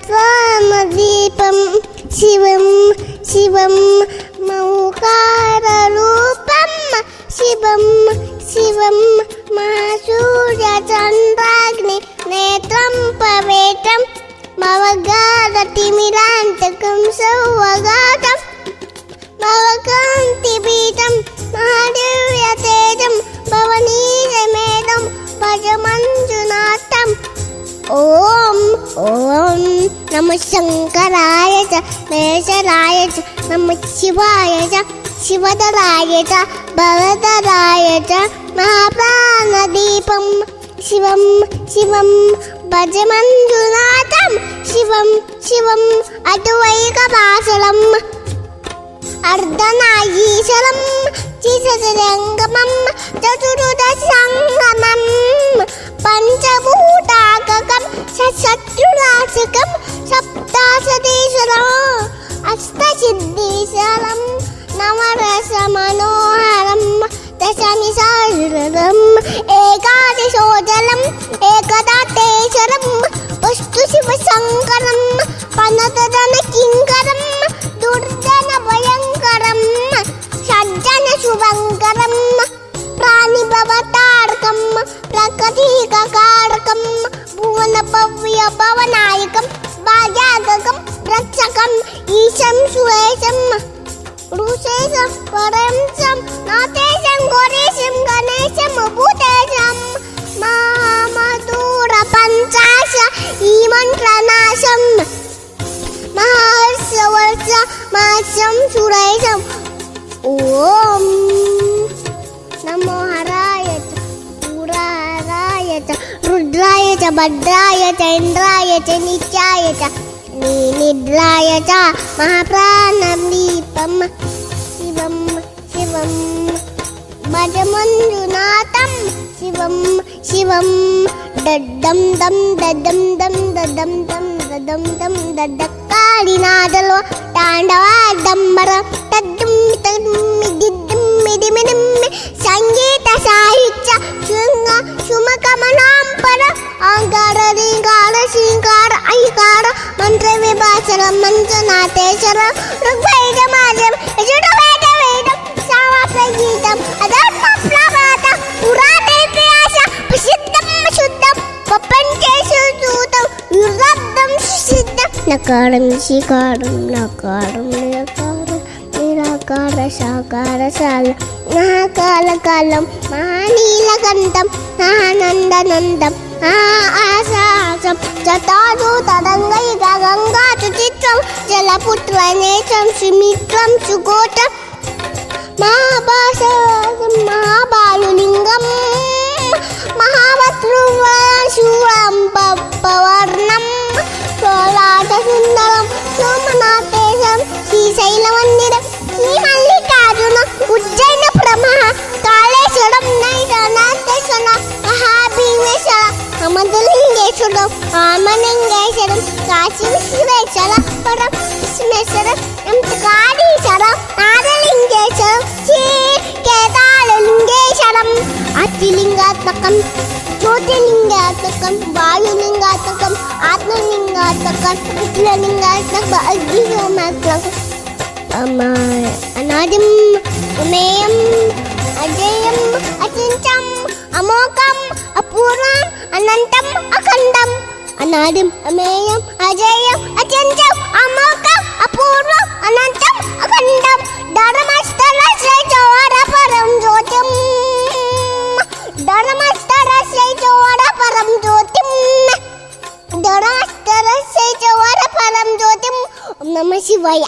ప్రాణదీపం శివం శివం మౌకారరూపం శివం శివం మహాసూర్యచంద్రాగ్ని నేత్రం పవేతం మవగారతిమిరాంతకం సౌవగాతం మవకాంతిపీఠం మహాదివ్యతేజం భవనీయమేదం భజమంజునాథం. ఓం ఓం నమ శంకరాయ చ మేషరాయ చ నమ శివాయ చ శివధరాయ చ భవధరాయ చ మహాప్రాణదీపం శివం శివం భజమంజునాథం శివం శివం అద్వైతవాసులం అర్ధనారీశ్వరం చిసజంగమం చతుర్దశంగమం పంచభూతాకకం శత్రునాశకం సప్తాశతీశ్వరం అష్టసిద్ధీశ్వరం నవరసమనోహరం దశమిశారం ఏకాదశోజలం ఏకదాతేశ్వరం వస్తు శివశంకరం పనతదన కింకరం దుర్జన భయంకరం సజ్జన శుభంకరం ప్రాణిభవతారకం ప్రకటీకారకం భువన భవ్య భవనాయకం భాగ్యాగకం రక్షకం ఈశం సురేశం ఋషేశం పరంశం నాథేశం గోరేశం గణేశం భూతేశం మహామధుర పంచాశ ఈ మంత్రనాశం మహావర్ష మాసం సురేశం. ఓం నమో హరాయ చ పురారాయ చ రుద్రాయ చ భద్రాయ చ ఇంద్రాయ చ నిత్యాయ చ నిద్రాయ చ మహాప్రాణదీపం శివం శివం భజమంజునాథం శివం శివం దద్దం దం దద్దం దం దద్దం దం దద్దం దం దద్దక్కాడినాదలో తాండవాడంబర తద్దుం తద్మిదిద్దుం మిదిమిదిమ్మి సంగీత సాహిత్య శృంగ సుమకమనాంపర ఆంకార రీంకార శ్రీంకార ఐకార మంత్ర విభాషర మంజునాథేశ్వర ఋగ్వేదమాజం యజుర్వేద వేదం సామప్రగీతం అధర్మ ప్లవత పురాణేతిహాస ప్రసిద్ధం శుద్ధం ప్రపంచేషు సూతం యుర్రబ్దం సుసిద్ధం నకారం శికారం నకారం నిరకారం నిరాకార సాకార సాల మహాకాలకాలం మహానీలకంఠం మహానందనందం ఆశాసం చతారు తరంగైక గంగా చిత్రం జలపుత్రనేశం సుమిత్రం సుగోటం మహాభాసం మహాబాలులింగం మహావత్రుశూరం పవర్ణం సోలాట సుందరం సోమనాథేశం శ్రీశైలమందిరం శ్రీమల్లికార్జున ఉజ్జయిన ప్రమహ కాళేశ్వరం నైనాథేశ్వర మహాభీమేశ్వర అమదలింగేశ్వరం ఆమలింగేశ్వరం కాశీ విశ్వేశ్వర పరం విశ్వేశ్వరం కాళీశ్వరం నాదలింగేశ్వరం శ్రీ కేదారలింగేశ్వరం అతిలింగాత్మకం జ్యోతిలింగాత్మకం వాయులింగాత్మకం ఆత్మలింగాత్మకం విద్యలింగాత్మకం అగ్నిహోమాత్మకం అనాదిం అమేయం అజేయం అచించం అమోఘం అపూర్వం అనంతం అఖండం అనాదిం అమేయం అజేయం అచించం అమోఘం అపూర్వం అనంతం అఖండం ధర్మస్థల శ్రీ చౌర పరం జ్యోతిం ధర్మస్థల శ్రీ చౌర పరం జ్యోతిం ధర్మస్థల శ్రీ చౌర పరం జ్యోతిం. ఓం నమః శివాయ.